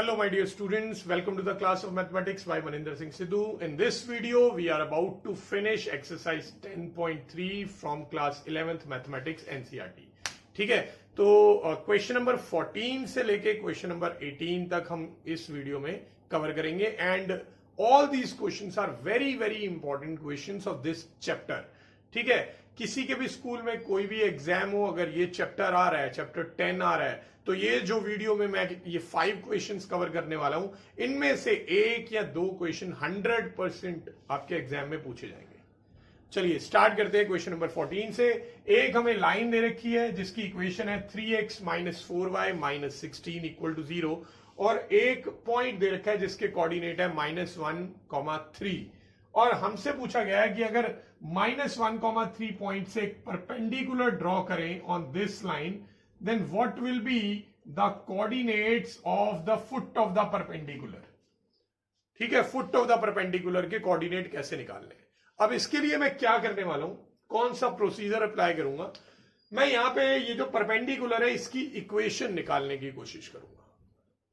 Hello my dear students, welcome to the class of mathematics by Maninder Singh Sidhu. In this video we are about to finish exercise 10.3 from class 11th mathematics NCERT. ठीक है, तो question number 14 से लेके question number 18 तक हम इस video में cover करेंगे and all these questions are very very important questions of this chapter. ठीक है, किसी के भी स्कूल में कोई भी एग्जाम हो, अगर ये चैप्टर आ रहा है, चैप्टर 10 आ रहा है, तो ये जो वीडियो में मैं ये 5 क्वेश्चंस कवर करने वाला हूं, इनमें से एक या दो क्वेश्चन 100% आपके एग्जाम में पूछे जाएंगे. चलिए स्टार्ट करते हैं क्वेश्चन नंबर 14 से. एक हमें लाइन दे रखी है जिसकी इक्वेशन है 3x minus 4y minus 16 equal to 0 और एक पॉइंट दे रखा है जिसके कोऑर्डिनेट है -1,3 और हमसे पूछा गया है कि अगर -1,3 पॉइंट से एक परपेंडिकुलर ड्रॉ करें on this line, then what will be the coordinates of the foot of the perpendicular. ठीक है, फुट ऑफ द परपेंडिकुलर के कोऑर्डिनेट कैसे निकालने हैं. अब इसके लिए मैं क्या करने वाला हूं, कौन सा प्रोसीजर अप्लाई करूंगा. मैं यहां पे ये जो परपेंडिकुलर है इसकी इक्वेशन निकालने की कोशिश करूंगा.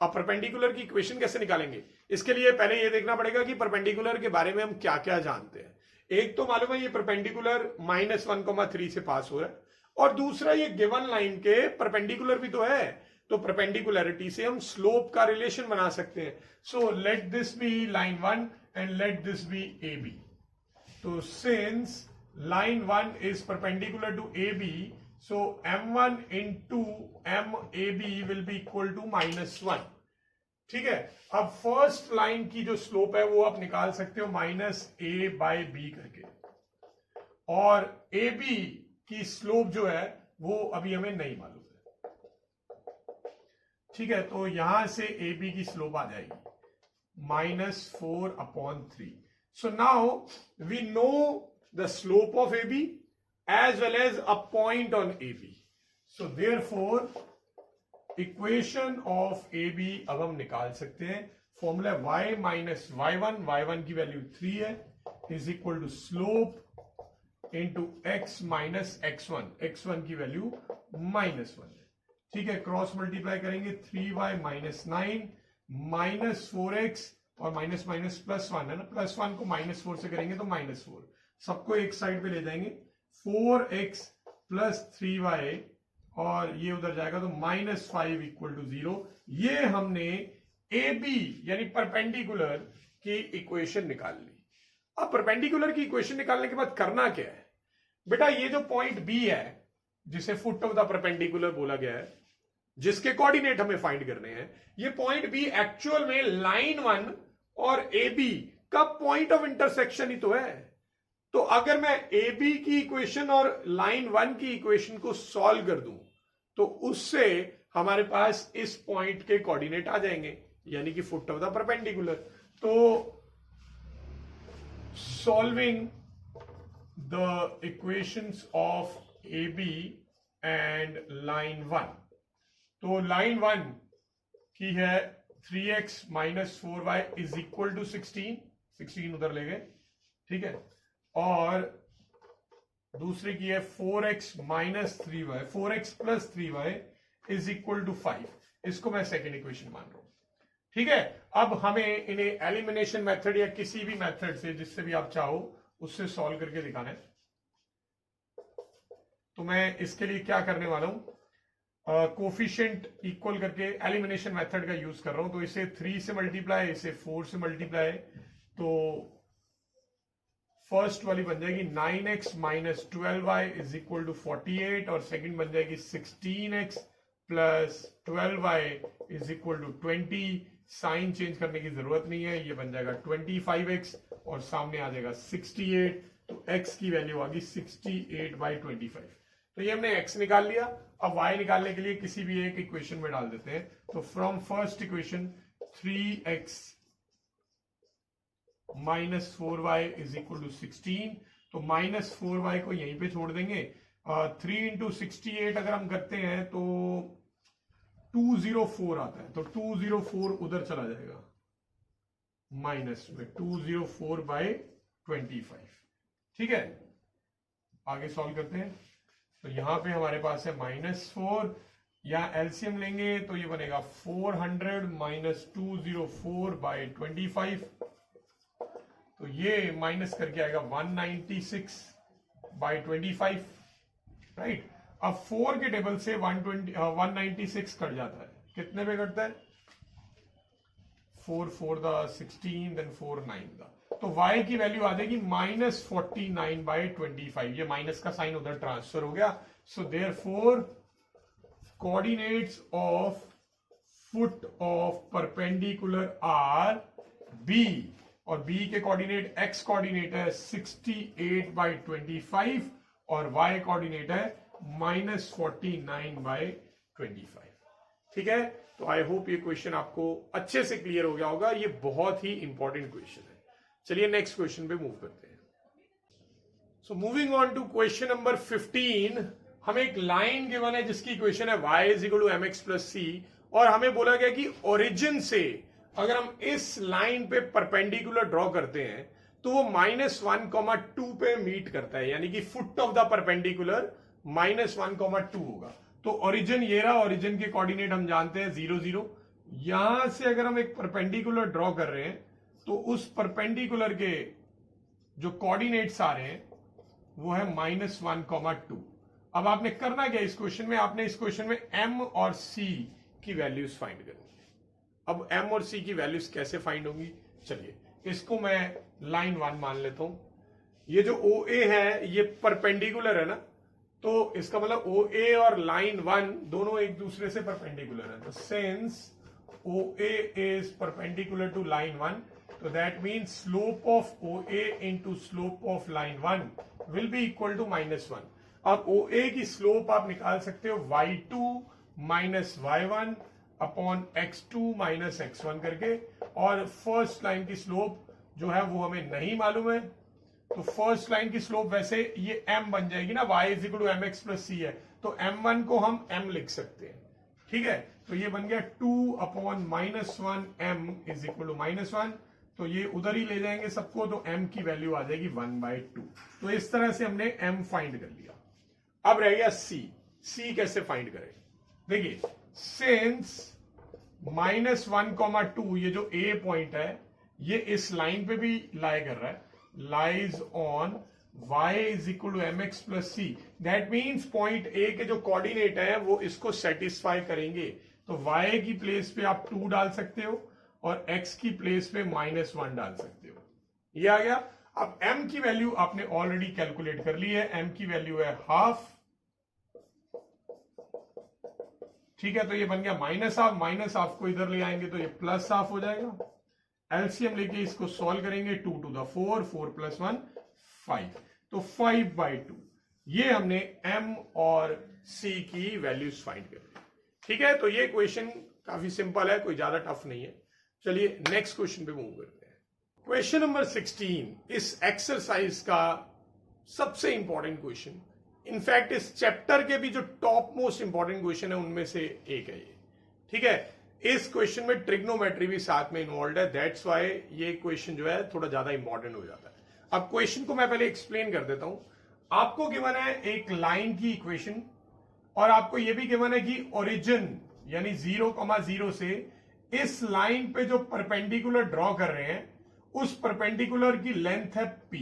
अब परपेंडिकुलर की इक्वेशन कैसे निकालेंगे, इसके लिए पहले ये देखना पड़ेगा कि परपेंडिकुलर के बारे में हम क्या क्या जानते हैं. एक तो मालूम है ये परपेंडिकुलर -1,3 से पास हो रहा है और दूसरा ये गिवन लाइन के परपेंडिकुलर भी तो है, तो परपेंडिकुलरिटी से हम स्लोप का रिलेशन बना सकते हैं. So let this be line 1 and let this be A B. तो since line 1 is perpendicular to A B, so m1 into M A B will be equal to -1. ठीक है, अब फर्स्ट लाइन की जो slope है वो आप निकाल सकते हो -a/b करके, और ए बी की स्लोप जो है वो अभी हमें नहीं मालूम है. ठीक है, तो यहां से ए बी की स्लोप आ जाएगी -4/3. So now we know the slope of A B as well as a point on A B. So therefore equation of A B अब हम निकाल सकते हैं. फॉर्मूला y माइनस y1 की वैल्यू 3 है, is equal to slope into x minus x1 की value -1 है. ठीक है, क्रॉस मल्टीप्लाई करेंगे 3y माइनस 9 माइनस 4x और माइनस माइनस +1 है ना, +1 को -4 से करेंगे तो -4, सबको एक साइड पे ले जाएंगे. 4x प्लस 3y और ये उधर जाएगा तो -5 इक्वल टू 0. ये हमने ए बी यानी परपेंडिकुलर की इक्वेशन निकाल ली. अब परपेंडिकुलर की इक्वेशन निकालने के बाद करना क्या है बेटा, ये जो पॉइंट बी है जिसे फुट ऑफ द परपेंडिकुलर बोला गया है, जिसके कोऑर्डिनेट हमें फाइंड करने हैं, ये पॉइंट बी एक्चुअल में लाइन 1 और ए बी का पॉइंट ऑफ इंटरसेक्शन ही तो है. तो अगर मैं ए बी की इक्वेशन और लाइन 1 की इक्वेशन को सॉल्व कर दूं तो उससे हमारे पास इस पॉइंट के कोऑर्डिनेट आ जाएंगे, यानी कि फुट ऑफ द परपेंडिकुलर. तो solving the equations of AB and line 1. तो line 1 की है 3x minus 4y is equal to 16 उधर ले गए. ठीक है, और दूसरी की है 4x minus 3y, 4x plus 3y is equal to 5. इसको मैं सेकेंड इक्वेशन मान रहा हूं. ठीक है, अब हमें इन्हें एलिमिनेशन मेथड या किसी भी मेथड से, जिससे भी आप चाहो उससे सॉल्व करके दिखाना है. तो मैं इसके लिए क्या करने वाला हूं, कोफिशिएंट इक्वल करके एलिमिनेशन मेथड का यूज कर रहा हूं. तो इसे 3 से मल्टीप्लाई, इसे 4 से मल्टीप्लाई, तो फर्स्ट वाली बन जाएगी 9x minus 12y is equal to 48 और सेकंड बन जाएगी 16x plus 12y is equal to 20. Sign change करने की जरूरत नहीं है, ये बन जाएगा 25x और सामने आ जाएगा 68. तो x की वैल्यू आ गई 68/25. तो ये हमने x निकाल लिया. अब y निकालने के लिए किसी भी एक इक्वेशन में डाल देते हैं. तो from first equation 3x minus 4y is equal to 16. तो -4y को यहीं पे छोड़ देंगे. 3 इंटू 68 अगर हम करते हैं तो 204 आता है, तो 204 उधर चला जाएगा माइनस में 204/25. ठीक है, आगे सॉल्व करते हैं. तो यहां पे हमारे पास है -4 या एलसीएम लेंगे तो ये बनेगा 400 माइनस 204/25, तो ये माइनस करके आएगा 196/25, राइट। अब 4 के टेबल से 196 कट जाता है, कितने पे कटता है? 4 4 16, देन 4 9 तो y की वैल्यू आ जाएगी -49/25, ये माइनस का साइन उधर ट्रांसफर हो गया। So therefore coordinates of foot of perpendicular are b, और b के कोऑर्डिनेट x कोऑर्डिनेट है 68/25 और y कोऑर्डिनेट है -49/25। ठीक है, तो आई होप ये क्वेश्चन आपको अच्छे से क्लियर हो गया होगा। ये बहुत ही इंपॉर्टेंट क्वेश्चन है। चलिए नेक्स्ट क्वेश्चन पे मूव करते हैं। So moving on to question number 15, हमें एक लाइन गिवन है जिसकी इक्वेशन है y = mx + c, और हमें बोला गया कि ओरिजिन से अगर हम इस लाइन पे परपेंडिकुलर ड्रॉ करते हैं तो वो -1,2 पे मीट करता है, यानी कि फुट ऑफ द परपेंडिकुलर -1,2 होगा। तो ओरिजिन ये रहा, ओरिजिन के कोऑर्डिनेट हम जानते हैं 0 0। यहां से अगर हम एक परपेंडिकुलर ड्रॉ कर रहे हैं तो उस परपेंडिकुलर के जो कोऑर्डिनेट्स आ रहे हैं वो है -1,2। अब आपने करना क्या इस क्वेश्चन में? आपने इस क्वेश्चन में m और c की वैल्यूज फाइंड करनी है। अब m और c की वैल्यूज कैसे फाइंड होंगी? चलिए इसको मैं लाइन 1 मान लेता हूं। ये जो OA है ये परपेंडिकुलर है ना, तो इसका मतलब OA और लाइन 1 दोनों एक दूसरे से परपेंडिकुलर है। तो since OA is perpendicular to line 1, तो that means slope of OA into slope of line 1 will be equal to -1। अब OA की स्लोप आप निकाल सकते हो y2 - y1 upon x2 - x1 करके, और फर्स्ट लाइन की स्लोप जो है वो हमें नहीं मालूम है, तो फर्स्ट लाइन की स्लोप वैसे ये m बन जाएगी ना, y = mx + c है, तो m1 को हम m लिख सकते हैं। ठीक है, तो ये बन गया 2 अपॉन -1m = -1, तो ये उधर ही ले जाएंगे सबको, तो m की वैल्यू आ जाएगी 1/2। तो इस तरह से हमने m फाइंड कर लिया। अब रह गया c कैसे फाइंड करें? देखिए सिंस -1,2 ये जो a पॉइंट है ये इस लाइन पे भी लाई कर रहा है, lies on y = mx + c, that means point a के जो कोऑर्डिनेट है वो इसको सेटिस्फाई करेंगे। तो y की प्लेस पे आप 2 डाल सकते हो और x की प्लेस पे -1 डाल सकते हो। ये आ गया। अब m की वैल्यू आपने ऑलरेडी कैलकुलेट कर ली है, m की वैल्यू है ½ ठीक है, तो ये बन गया -½ को इधर ले आएंगे तो ये +½ हो जाएगा। एलसीएम लेके इसको सॉल्व करेंगे, 2 to the 4, 4 + 1 5, तो 5/2। ये हमने m और c की वैल्यूज फाइंड कर ली। ठीक है, तो ये क्वेश्चन काफी सिंपल है, कोई ज्यादा टफ नहीं है। चलिए नेक्स्ट क्वेश्चन पे मूव करते हैं। क्वेश्चन नंबर 16 इस एक्सरसाइज का सबसे इंपॉर्टेंट क्वेश्चन, इनफैक्ट इस चैप्टर के भी जो टॉप मोस्ट इंपॉर्टेंट क्वेश्चन है उनमें से एक है ये। ठीक है, इस क्वेश्चन में ट्रिग्नोमेट्री भी साथ में इन्वॉल्व है, दैट्स व्हाई ये क्वेश्चन जो है थोड़ा ज्यादा इंपॉर्टेंट हो जाता है। अब क्वेश्चन को मैं पहले एक्सप्लेन कर देता हूं। आपको गिवन है एक लाइन की इक्वेशन, और आपको यह भी गिवन है कि ओरिजिन यानी 0,0 से इस लाइन पे जो परपेंडिकुलर ड्रॉ कर रहे हैं उस परपेंडिकुलर की लेंथ है p,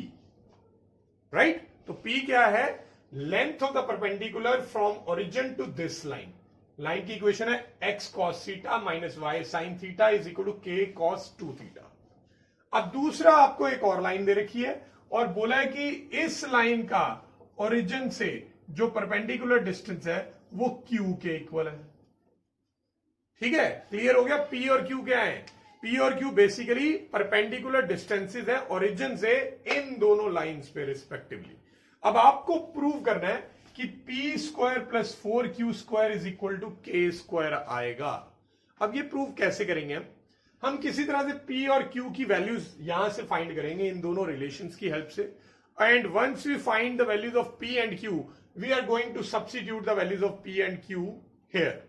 राइट। तो p क्या है? Length of the perpendicular from origin to this line. Line की इक्वेशन है x cos θ - y sin θ = k cos 2θ। अब दूसरा आपको एक और लाइन दे रखी है और बोला है कि इस लाइन का ओरिजिन से जो परपेंडिकुलर डिस्टेंस है वो q के इक्वल है। ठीक है, क्लियर हो गया? p और q क्या है? p और q बेसिकली परपेंडिकुलर डिस्टेंसेस है ओरिजिन से इन दोनों लाइंस पे रिस्पेक्टिवली। अब आपको प्रूव करना है कि p² + 4q² = k² आएगा। अब ये प्रूव कैसे करेंगे हम किसी तरह से p और q की वैल्यूज यहां से फाइंड करेंगे इन दोनों रिलेशंस की हेल्प से, and once we find the values of p and q we are going to substitute the values of p and q here.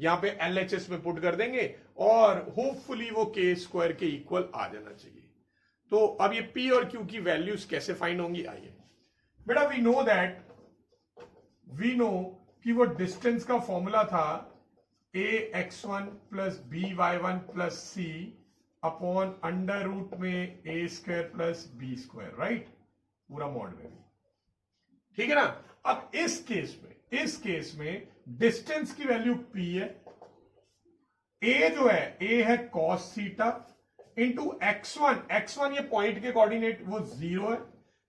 यहां पे LHS में पुट कर देंगे और होपफुली वो k² के इक्वल आ जाना चाहिए। तो अब ये p और q की वैल्यूज कैसे फाइंड होंगी? आइए बेटा, वी नो कि वो डिस्टेंस का फॉर्मूला था ax1 plus by1 plus c upon under root में a square plus b square, right, पूरा मॉड में भी, ठीक है ना। अब इस केस में डिस्टेंस की वैल्यू p है, a जो है a है cos थीटा इंटू x1 ये पॉइंट के कोऑर्डिनेट वो 0 है,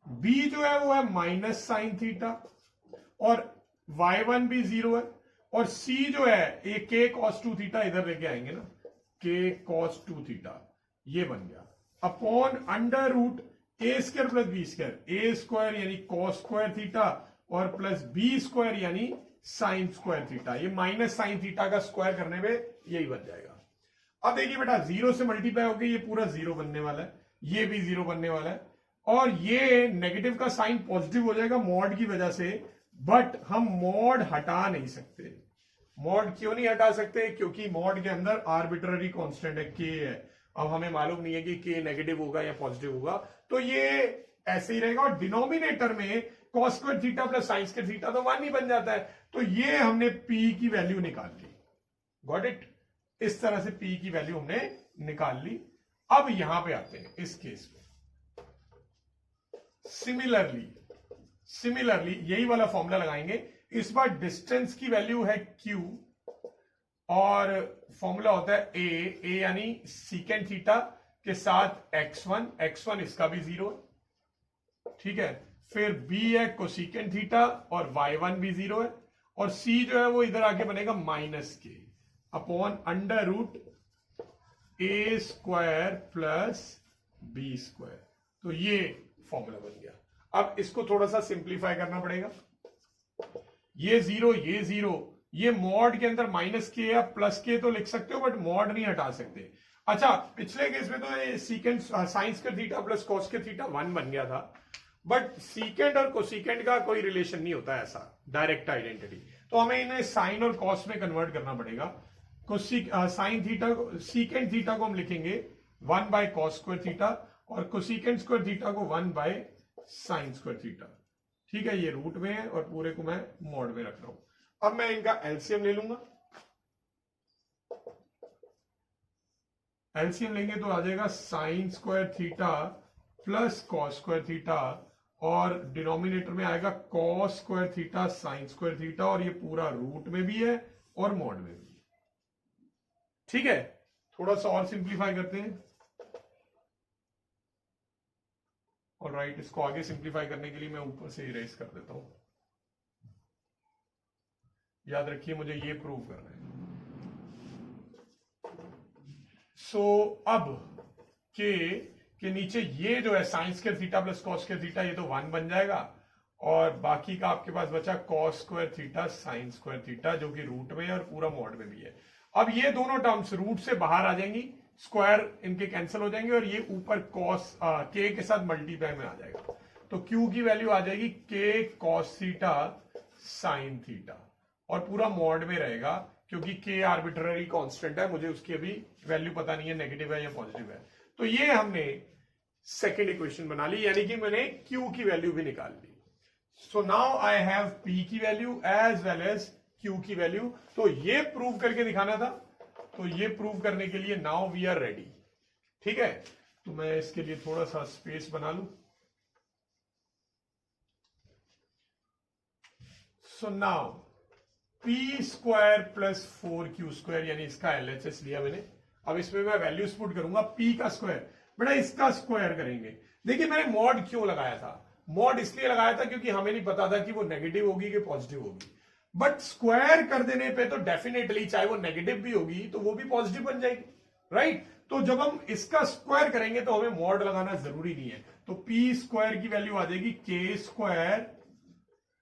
b जो है वो है माइनस साइन थीटा और y1 भी 0 है, और c जो है ये k cos 2 थीटा इधर लेके आएंगे ना, k cos 2 थीटा ये बन गया upon under root a square plus b square, a square यानी cos स्क्वायर थीटा और प्लस b स्क्वायर यानी साइन स्क्वायर थीटा, ये माइनस साइन थीटा का स्क्वायर करने में यही बन जाएगा। अब देखिए बेटा, 0 से मल्टीप्लाई होकर ये पूरा 0 बनने वाला है, ये भी 0 बनने वाला है, और ये नेगेटिव का साइन पॉजिटिव हो जाएगा मॉड की वजह से, बट हम मॉड हटा नहीं सकते। मॉड क्यों नहीं हटा सकते? क्योंकि मॉड के अंदर आर्बिट्ररी कांस्टेंट है, k है। अब हमें मालूम नहीं है कि k नेगेटिव होगा या पॉजिटिव होगा, तो ये ऐसे ही रहेगा। और डिनोमिनेटर में cos square theta plus sign square theta तो 1 ही बन जाता है, तो ये हमने p की वैल्यू निकाल ली। Got it? इस तरह से p की वैल्यू हमने निकाल ली। अब यहां पे आते हैं इस केस में, सिमिलरली यही वाला फॉर्मूला लगाएंगे। इस बार डिस्टेंस की वैल्यू है q और फॉर्मूला होता है a यानी सीकेंट थीटा के साथ x1 इसका भी 0 है, ठीक है। फिर b है कोसिकेंट थीटा और y1 भी 0 है, और c जो है वो इधर आके बनेगा minus k upon under root a square plus b square. तो ये फॉर्मूला बन गया। अब इसको थोड़ा सा सिंप्लीफाई करना पड़ेगा। ये 0 ये मॉड के अंदर माइनस के या प्लस के तो लिख सकते हो, बट मॉड नहीं हटा सकते। अच्छा, पिछले केस में तो ये सीकेंट साइंस के थीटा प्लस कॉस के थीटा 1 बन गया था, बट सीकेंट और कोसिकेंट का कोई रिलेशन नहीं होता ऐसा डायरेक्ट आइडेंटिटी, तो हमें इन्हें साइन और कॉस में कन्वर्ट करना पड़ेगा। साइन थीटा सीकेंट थीटा को हम लिखेंगे 1 बाय कॉस स्क्वायर थीटा और कोसिकेंट स्क्वायर थीटा को 1 बाय साइन स्क्वायर थीटा, ठीक है। ये रूट में है और पूरे को मैं मॉड में रख रहा हूं। अब मैं इनका एलसीएम ले लूंगा। एलसीएम लेंगे तो आ जाएगा sign square theta plus cos square theta, और डिनोमिनेटर में आएगा cos square theta sine square theta, और ये पूरा रूट में भी है और मॉड में भी है, ठीक है। थोड़ा सा और सिंप्लीफाई करते हैं। ऑलराइट, इसको आगे सिंप्लीफाई करने के लिए मैं ऊपर से इरेज कर देता हूं। याद रखिए मुझे ये प्रूव करना है। अब के नीचे ये जो है sign square theta plus cos square theta, ये तो 1 बन जाएगा, और बाकी का आपके पास बचा cos square theta sine square theta, जो कि रूट में है और पूरा मॉड में भी है। अब ये दोनों टर्म्स रूट से बाहर आ जाएंगी, स्क्वायर इनके कैंसिल हो जाएंगे, और ये ऊपर कॉस के के साथ मल्टीप्लाई में आ जाएगा, तो क्यू की वैल्यू आ जाएगी के कॉस थीटा साइन थीटा, और पूरा मॉड में रहेगा क्योंकि के आर्बिट्ररी कांस्टेंट है, मुझे उसकी अभी वैल्यू पता नहीं है नेगेटिव है या पॉजिटिव है। तो ये हमने सेकेंड इक्वेशन बना ली, यानी कि मैंने क्यू की वैल्यू भी निकाल ली। So now I have P की value as well as Q की वैल्यू। तो ये प्रूव करके दिखाना था, तो ये प्रूव करने के लिए नाउ वी आर रेडी, ठीक है। तो मैं इसके लिए थोड़ा सा स्पेस बना लूं। So now P square plus 4q square, यानी इसका एलएचएस लिया मैंने। अब इसमें मैं वैल्यूज पुट करूंगा, पी का स्क्वायर, बेटा इसका स्क्वायर करेंगे। देखिए मैंने मॉड क्यों लगाया था, मॉड इसलिए लगाया था क्योंकि हमें नहीं पता था कि वो नेगेटिव होगी कि पॉजिटिव होगी, बट स्क्वायर कर देने पे तो डेफिनेटली चाहे वो नेगेटिव भी होगी तो वो भी पॉजिटिव बन जाएगी, राइट। तो जब हम इसका स्क्वायर करेंगे तो हमें मॉड लगाना जरूरी नहीं है, तो पी स्क्वायर की वैल्यू आ जाएगी के स्क्वायर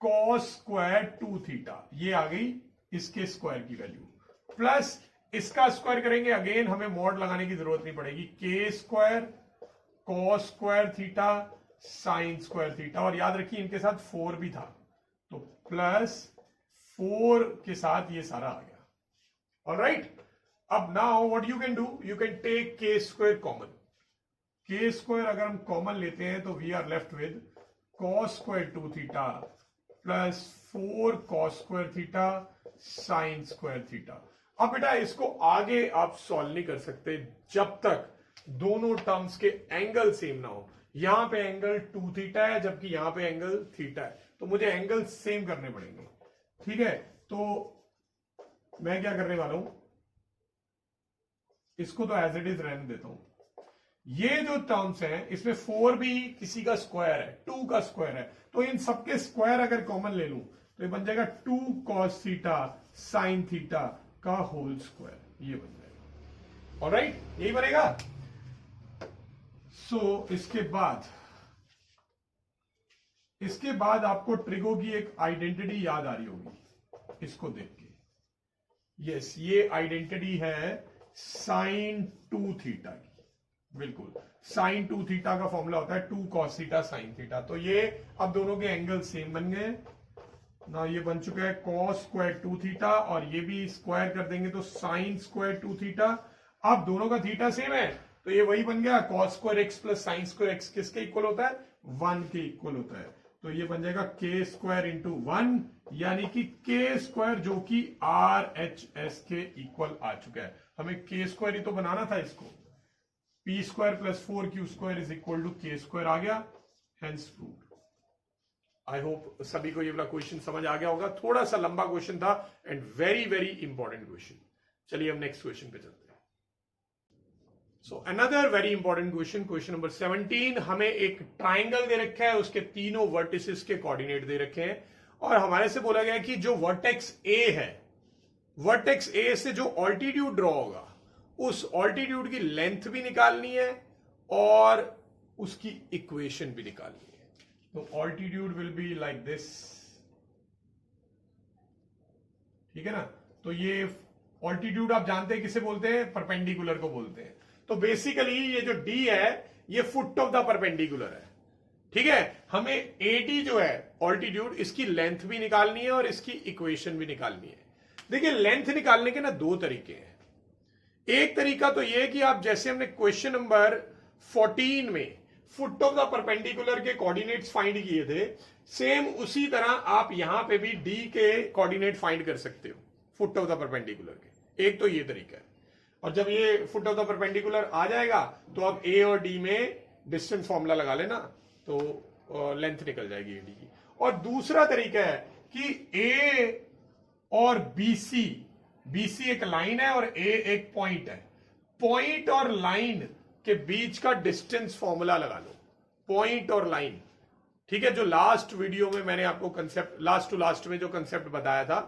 कॉस स्क्वायर 2 थीटा, ये आ गई इसके स्क्वायर की वैल्यू, प्लस इसका स्क्वायर करेंगे, अगेन हमें मॉड लगाने की जरूरत नहीं पड़ेगी, के square cos square theta sine square theta, और याद रखिए इनके साथ 4 भी था, तो प्लस 4 के साथ ये सारा आ गया। ऑलराइट, अब now what you can do, you can take k square common. K square अगर हम कॉमन लेते हैं तो we are left with cos square 2 theta plus 4 cos square theta sine square theta. अब बेटा इसको आगे आप सॉल्व नहीं कर सकते जब तक दोनों टर्म्स के एंगल सेम ना हो। यहां पे एंगल 2 थीटा है जबकि यहां पे एंगल थीटा है, तो मुझे एंगल सेम करने पड़ेंगे। ठीक है, तो मैं क्या करने वाला हूं, इसको तो एज इट इज रहने देता हूं। ये जो टर्म्स हैं इसमें 4 भी किसी का स्क्वायर है, 2 का स्क्वायर है, तो इन सबके स्क्वायर अगर कॉमन ले लूं तो ये बन जाएगा 2 कॉस थीटा साइन थीटा का होल स्क्वायर, ये बन जाएगा। ऑलराइट, यही बनेगा। सो इसके बाद आपको ट्रिगो की एक आइडेंटिटी याद आ रही होगी इसको देख के। यस, ये आइडेंटिटी है साइन 2 थीटा की। बिल्कुल, साइन 2 थीटा का फॉर्मूला होता है 2 कॉस थीटा साइन थीटा। तो ये अब दोनों के एंगल सेम बन गए ना, ये बन चुका है कॉस स्क्वायर 2 थीटा और ये भी स्क्वायर कर देंगे तो साइन स्क्वायर 2 थीटा। अब दोनों का थीटा सेम है तो ये वही बन गया cos square x plus sine square x किसके इक्वल होता है, 1 के इक्वल होता है। तो ये बन जाएगा के स्क्वायर इंटू 1, यानी कि के स्क्वायर जो कि आर एच एस के इक्वल आ चुका है। हमें के स्क्वायर ही तो बनाना था इसको, p square plus 4 q square is equal to k square आ गया, हेंस प्रूव्ड। आई होप सभी को ये वाला क्वेश्चन समझ आ गया होगा। थोड़ा सा लंबा क्वेश्चन था and very very important question. चलिए हम नेक्स्ट क्वेश्चन पे चलते हैं। So another very important question, question number 17। हमें एक ट्राइंगल दे रखा है, उसके तीनों वर्टिसेस के कोऑर्डिनेट दे रखे हैं और हमारे से बोला गया कि जो वर्टेक्स ए है, वर्टेक्स ए से जो ऑल्टीट्यूड ड्रॉ होगा उस ऑल्टीट्यूड की लेंथ भी निकालनी है और उसकी इक्वेशन भी निकालनी है। तो altitude will be like this, ठीक है ना। तो ये ऑल्टीट्यूड आप जानते हैं किसे बोलते हैं, परपेंडिकुलर को बोलते हैं। तो बेसिकली ये जो डी है ये फुट ऑफ द परपेंडिकुलर है, ठीक है। हमें एडी जो है ऑल्टीट्यूड, इसकी लेंथ भी निकालनी है और इसकी इक्वेशन भी निकालनी है। देखिए लेंथ निकालने के ना दो तरीके हैं। एक तरीका तो यह कि आप जैसे हमने क्वेश्चन नंबर 14 में फुट ऑफ द परपेंडिकुलर के कोऑर्डिनेट्स फाइंड किए थे, सेम उसी तरह आप यहां पे भी डी के कोऑर्डिनेट फाइंड कर सकते हो फुट ऑफ द परपेंडिकुलर के। एक तो ये तरीका है, और जब ये फुट ऑफ द परपेंडिकुलर आ जाएगा तो अब ए और डी में डिस्टेंस फॉर्मूला लगा लेना तो लेंथ निकल जाएगी एडी की। और दूसरा तरीका है कि ए और बीसी, बीसी एक लाइन है और ए एक पॉइंट है, पॉइंट और लाइन के बीच का डिस्टेंस फॉर्मूला लगा लो, पॉइंट और लाइन, ठीक है। जो लास्ट वीडियो में मैंने आपको कंसेप्ट, लास्ट टू लास्ट में जो कंसेप्ट बताया था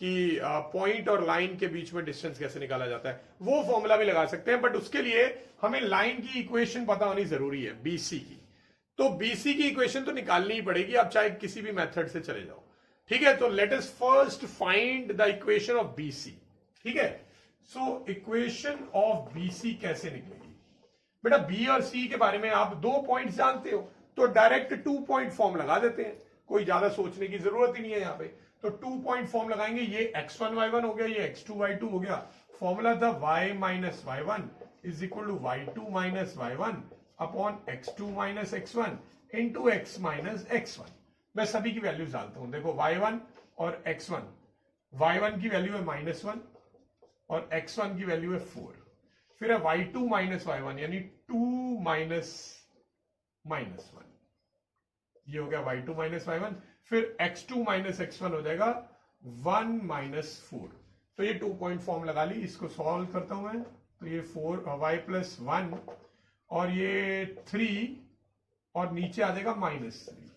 कि पॉइंट और लाइन के बीच में डिस्टेंस कैसे निकाला जाता है, वो फॉर्मूला भी लगा सकते हैं। बट उसके लिए हमें लाइन की इक्वेशन पता होनी जरूरी है, बीसी की। तो बीसी की इक्वेशन तो निकालनी ही पड़ेगी, आप चाहे किसी भी मेथड से चले जाओ, ठीक है। तो let us first find the equation of BC, ठीक है। सो इक्वेशन ऑफ बीसी कैसे निकलेगी बेटा, बी और सी के बारे में आप 2 पॉइंट्स जानते हो तो डायरेक्ट 2 पॉइंट फॉर्म लगा देते हैं, कोई ज्यादा सोचने की जरूरत ही नहीं है यहां पे। तो 2 पॉइंट फॉर्म लगाएंगे, ये x1 y1 हो गया, ये x2 y2 हो गया। फॉर्मूला था y minus y1 is equal to y2 minus y1 upon x2 minus x1 into x minus x1। मैं सभी की वैल्यूज डालता हूं, देखो y1 और x1, y1 की वैल्यू है -1 और x1 की वैल्यू है 4, फिर है y2 माइनस y1 यानी 2 माइनस -1, ये हो गया y2 माइनस y1। फिर x2 माइनस x1 हो जाएगा 1 माइनस 4। तो ये 2 पॉइंट फॉर्म लगा ली, इसको सॉल्व करता हूं मैं। तो ये 4 y प्लस 1 और ये 3 और नीचे आ जाएगा -3,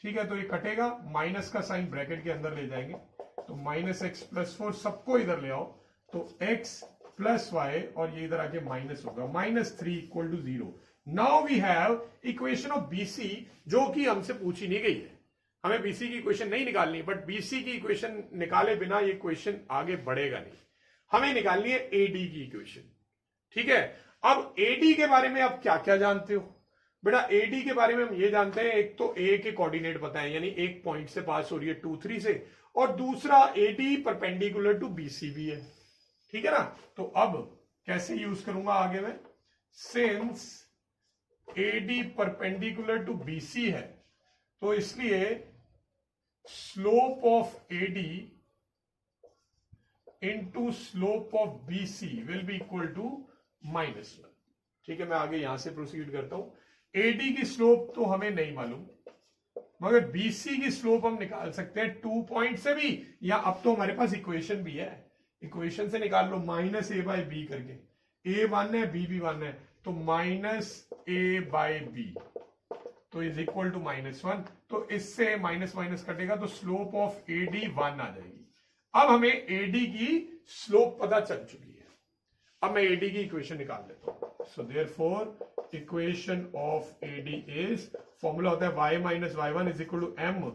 ठीक है। तो ये कटेगा, माइनस का साइन ब्रैकेट के अंदर ले जाएंगे तो -x प्लस 4 सबको इधर ले आओ तो x प्लस y और ये इधर आके माइनस होगा, -3 equal to 0। Now we have equation of BC, जो कि हमसे पूछी नहीं गई है। हमें बीसी की इक्वेशन नहीं निकालनी, बट बीसी की इक्वेशन निकाले बिना ये इक्वेशन आगे बढ़ेगा नहीं। हमें निकालनी है एडी की इक्वेशन, ठीक है। अब एडी के बारे में आप क्या क्या जानते हो बेटा, एडी के बारे में हम ये जानते हैं, एक तो ए के कोऑर्डिनेट पता है, यानी एक पॉइंट से पास हो रही है 2 3 से, और दूसरा एडी परपेंडिकुलर टू बीसी भी है, ठीक है ना। तो अब कैसे यूज करूंगा आगे में, since AD perpendicular to BC है तो इसलिए slope of AD into slope of BC will be equal to -1। ठीक है, मैं आगे यहां से प्रोसीड करता हूं। एडी की स्लोप तो हमें नहीं मालूम, मगर बीसी की स्लोप हम निकाल सकते हैं 2 पॉइंट से भी, या अब तो हमारे पास इक्वेशन भी है, इक्वेशन से निकाल लो -a/b करके। a 1 है, b भी 1 है, तो -a/b तो इज इक्वल टू -1। तो इससे माइनस माइनस कटेगा तो स्लोप ऑफ एडी 1 आ जाएगी। अब हमें एडी की स्लोप पता चल चुकी है। अब मैं एडी की इक्वेशन निकाल लेता हूं। So therefore equation of AD is, formula होता है y minus y1 is equal to m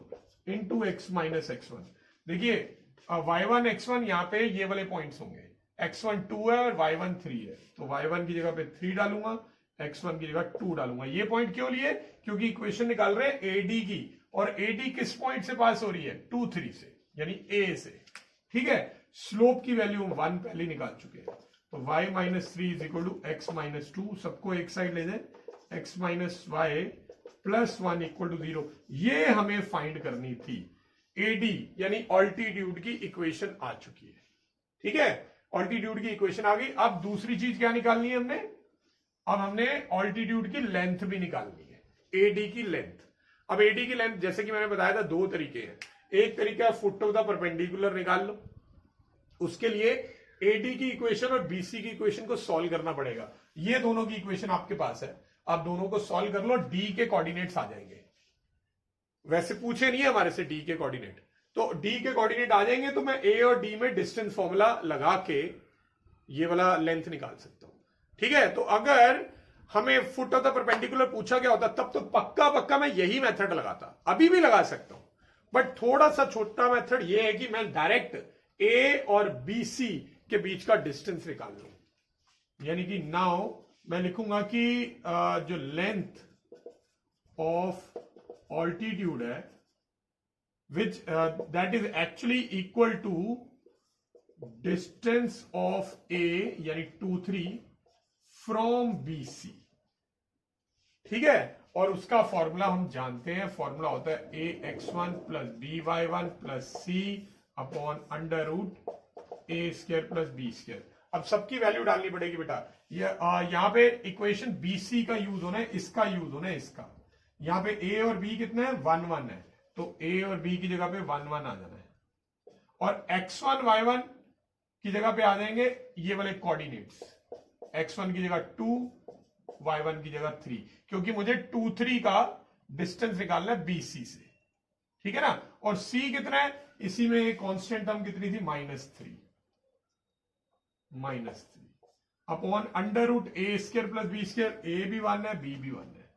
into x minus x1। देखिए y1 x1 यहां पे ये वाले पॉइंट्स होंगे, x1 2 है और y1 3 है, तो y1 की जगह पे 3 डालूंगा, x1 की जगह 2 डालूंगा। ये पॉइंट क्यों लिए? क्योंकि इक्वेशन निकाल रहे हैं एडी की, और एडी किस पॉइंट से पास हो रही है? 2 3 से, यानी a से। ठीक है, स्लोप की वैल्यू 1 पहले निकाल चुके हैं, तो y minus 3 is equal to x minus 2, सबको एक साइड ले जाए, x minus y plus 1 equal to 0। ये हमें फाइंड करनी थी। एडी यानी ऑल्टीट्यूड की इक्वेशन आ चुकी है। ठीक है, ऑल्टीट्यूड की इक्वेशन आ गई। अब दूसरी चीज क्या निकालनी है हमने? अब हमने ऑल्टीट्यूड की लेंथ भी निकालनी है, एडी की लेंथ। अब एडी की लेंथ जैसे कि मैंने बताया था, दो तरीके हैं। एक तरीका फुट ऑफ द परपेंडिकुलर निकाल लो, उसके लिए एडी की इक्वेशन और बीसी की इक्वेशन को सॉल्व करना पड़ेगा। ये दोनों की इक्वेशन आपके पास है, आप दोनों को सॉल्व कर लो, डी के कोऑर्डिनेट्स आ जाएंगे। वैसे पूछे नहीं है हमारे से डी के कोऑर्डिनेट, तो डी के कोऑर्डिनेट आ जाएंगे तो मैं ए और डी में डिस्टेंस फॉर्मूला लगा के ये वाला लेंथ निकाल सकता हूं। ठीक है, तो अगर हमें फुट ऑफ द परपेंडिकुलर पूछा गया होता तब तो पक्का पक्का मैं यही मेथड लगाता, अभी भी लगा सकता हूं, बट थोड़ा सा छोटा मेथड ये है कि मैं डायरेक्ट ए और बी सी के बीच का डिस्टेंस निकाल लूं। यानी कि नाउ मैं लिखूंगा कि जो लेंथ ऑफ ऑल्टीट्यूड है which that is actually equal to distance of A यानी 2 3 from BC। ठीक है, और उसका फॉर्मूला हम जानते हैं, फॉर्मूला होता है ax1 plus by1 plus c upon under root ए स्क्वायर प्लस बी स्क्वायर। अब सबकी वैल्यू डालनी पड़ेगी बेटा। यहां पे इक्वेशन BC का यूज होना है, इसका यूज होना है, इसका। यहां पे a और b कितना है? 1 1 है, तो a और b की जगह पे 1 1 आ जाना है, और x1 y1 की जगह पे आ जाएंगे ये वाले कोऑर्डिनेट्स, x1 की जगह 2, y1 की जगह 3, क्योंकि मुझे 2 3 का डिस्टेंस निकालना है BC से। ठीक है ना, और c कितना है? इसी में कांस्टेंट टर्म कितनी थी? -3 upon under root A square plus B square. a भी 1 है, b भी 1 है।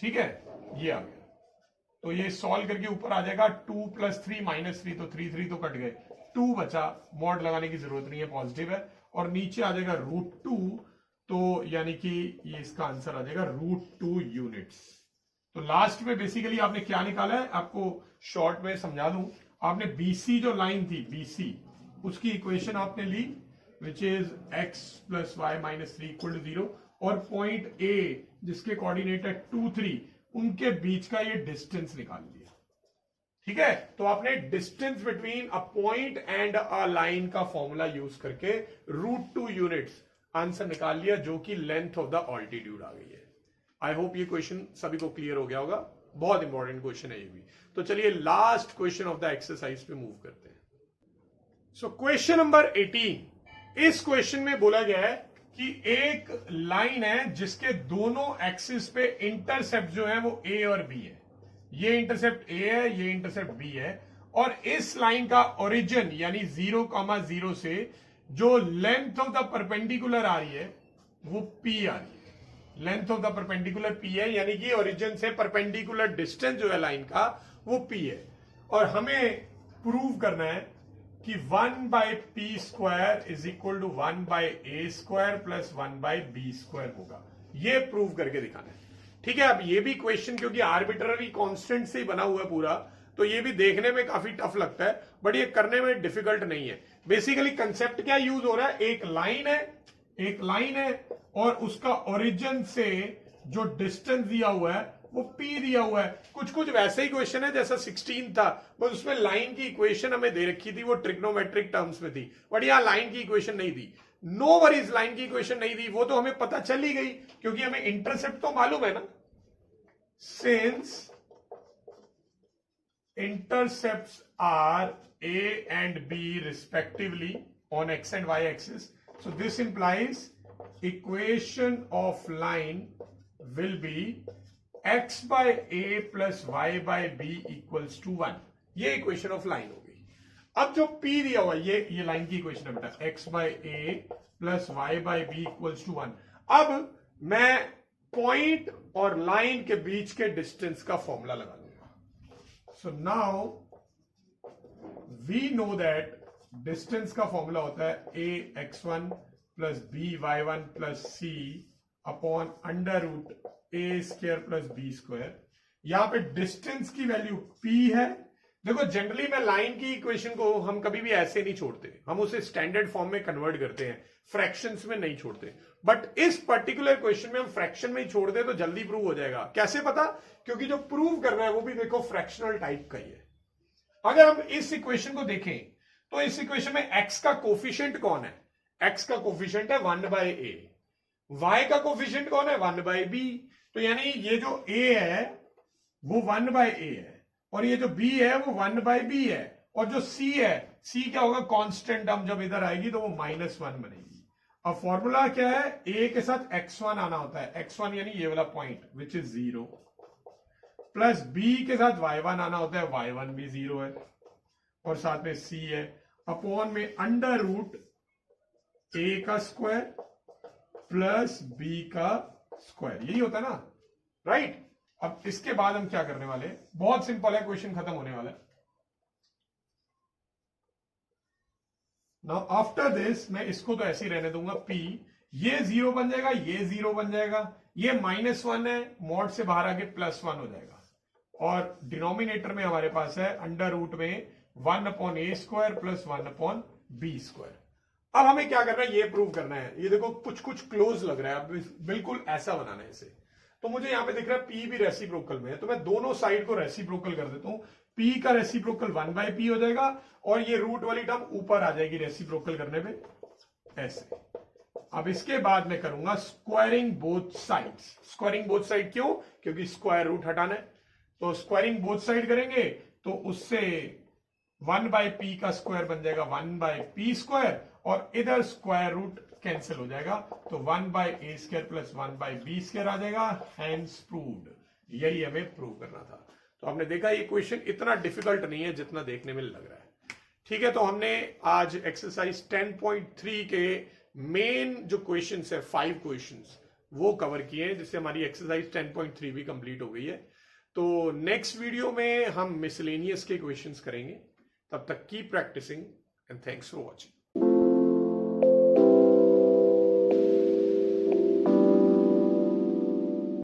ठीक है, ये आ गया। तो ये सॉल्व करके ऊपर आ जाएगा 2 + 3 -3, तो 3 3 तो कट गए, 2 बचा, मॉड लगाने की जरूरत नहीं है, पॉजिटिव है, और नीचे आ जाएगा √2, तो यानी कि ये इसका आंसर आ जाएगा √2 यूनिट्स। तो लास्ट में बेसिकली आपने क्या निकाला है, आपको शॉर्ट में समझा दूं। आपने BC जो लाइन थी, BC उसकी इक्वेशन आपने ली, विच इज x + y - 3 = 0, और पॉइंट A जिसके कोऑर्डिनेट है 2 3, उनके बीच का ये डिस्टेंस निकाल लिया। ठीक है, तो आपने distance between a point and a line का फॉर्मूला यूज करके √2 यूनिट्स आंसर निकाल लिया, जो कि लेंथ ऑफ द ऑल्टीट्यूड आ गई है। आई होप ये क्वेश्चन सभी को क्लियर हो गया होगा, बहुत इंपॉर्टेंट क्वेश्चन है ये भी। तो चलिए last question of the exercise पे मूव करते हैं। सो क्वेश्चन नंबर 18, इस क्वेश्चन में बोला गया है कि एक लाइन है जिसके दोनों एक्सिस पे इंटरसेप्ट जो है वो A और B है। ये इंटरसेप्ट A है, ये इंटरसेप्ट B है, और इस लाइन का ओरिजिन यानी 0,0 से जो लेंथ ऑफ द परपेंडिकुलर आ रही है वो P आ रही है। Length of the perpendicular P है, यानी कि ओरिजिन से परपेंडिकुलर डिस्टेंस जो है लाइन का वो P है, और हमें प्रूव करना है कि 1/p² is equal to 1/a² plus 1/b² होगा। ये प्रूव करके दिखाना है। ठीक है, अब ये भी क्वेश्चन क्योंकि आर्बिट्ररी कांस्टेंट से ही बना हुआ है पूरा, तो ये भी देखने में काफी टफ लगता है, बट ये करने में डिफिकल्ट नहीं है। बेसिकली कंसेप्ट क्या यूज हो रहा है, एक लाइन है और उसका ओरिजिन से जो डिस्टेंस दिया हुआ है वो P दिया हुआ है। कुछ कुछ वैसे ही क्वेश्चन है जैसा 16 था, बस उसमें लाइन की इक्वेशन हमें दे रखी थी, वो ट्रिग्नोमेट्रिक टर्म्स में थी, बट यहाँ लाइन की इक्वेशन नहीं दी। नो वरीज, लाइन की इक्वेशन नहीं दी, वो तो हमें पता चल ही गई क्योंकि हमें इंटरसेप्ट तो मालूम है ना। Since intercepts are A and B respectively on x and y axis, so this implies equation of line will be x by A plus y by B equals to 1। ये इक्वेशन ऑफ लाइन हो गई। अब जो P दिया हुआ ये line की equation है बेटा, x by A plus y by B equals to 1। अब मैं पॉइंट और लाइन के बीच के डिस्टेंस का फॉर्मूला लगा लूंगा। So now we know that distance का फॉर्मूला होता है ax1 plus by1 plus c upon under root a square plus b square. यहां पे डिस्टेंस की वैल्यू p है। देखो जनरली मैं लाइन की इक्वेशन को हम कभी भी ऐसे नहीं छोड़ते, हम उसे स्टैंडर्ड फॉर्म में कन्वर्ट करते हैं, फ्रैक्शंस में नहीं छोड़ते। बट इस पर्टिकुलर क्वेश्चन में हम फ्रैक्शन में ही छोड़ दे तो जल्दी प्रूव हो जाएगा। कैसे पता? क्योंकि जो प्रूव कर रहा है वो भी देखो फ्रैक्शनल टाइप का ही है। अगर हम इस इक्वेशन को देखें तो इस इक्वेशन में x का कोफिशिएंट कौन है? x का कोफिशिएंट है 1/a, y का कोफिशिएंट कौन है? 1/b। तो यानी ये जो a है वो 1/a है और ये जो b है वो 1/b है, और जो c है, c क्या होगा? कांस्टेंट टर्म जब इधर आएगी तो वो -1 बनेगी। अब फॉर्मूला क्या है? a के साथ x1 आना होता है, x1 यानी ये वाला point which is 0, plus b के साथ y1 आना होता है, y1 भी 0 है और साथ में c है, अपॉन में अंडर रूट a का स्क्वायर प्लस b का स्क्वायर, यही होता है ना, राइट? अब इसके बाद हम क्या करने वाले? बहुत सिंपल है, क्वेश्चन खत्म होने वाला है। नाउ आफ्टर दिस मैं इसको तो ऐसे ही रहने दूंगा p, ये 0 बन जाएगा, ये 0 बन जाएगा, ये -1 है, मॉड से बाहर आके +1 हो जाएगा, और डिनोमिनेटर में हमारे पास है अंडर रूट में 1/a square plus 1/b square. अब हमें क्या करना है? ये प्रूव करना है। ये देखो कुछ कुछ क्लोज लग रहा है, अब बिल्कुल ऐसा बनाना है इसे। तो मुझे यहां पे दिख रहा है p भी रेसिप्रोकल में है, तो मैं दोनों साइड को रेसिप्रोकल कर देता हूं। p का रेसिप्रोकल 1/p हो जाएगा और ये रूट वाली टर्म ऊपर आ जाएगी रेसिप्रोकल करने पे, ऐसे। अब इसके बाद मैं करूंगा squaring both sides. Squaring both side क्यों? क्योंकि स्क्वायर रूट हटाना है, तो स्क्वायरिंग बोथ साइड करेंगे तो उससे 1/p का स्क्वायर बन जाएगा 1/p स्क्वायर, और इधर स्क्वायर रूट कैंसिल हो जाएगा, तो 1/a square plus 1/b square आ जाएगा। Hence proved. यही हमें प्रूव करना था। तो आपने देखा ये क्वेश्चन इतना डिफिकल्ट नहीं है जितना देखने में लग रहा है। ठीक है, तो हमने आज एक्सरसाइज 10.3 के मेन जो क्वेश्चंस है, 5 क्वेश्चंस, वो कवर किए हैं, जिससे हमारी एक्सरसाइज 10.3 भी कंप्लीट हो गई है। तो नेक्स्ट वीडियो में हम मिसलेनियस के क्वेश्चंस करेंगे। तब तक keep practising and thanks for watching.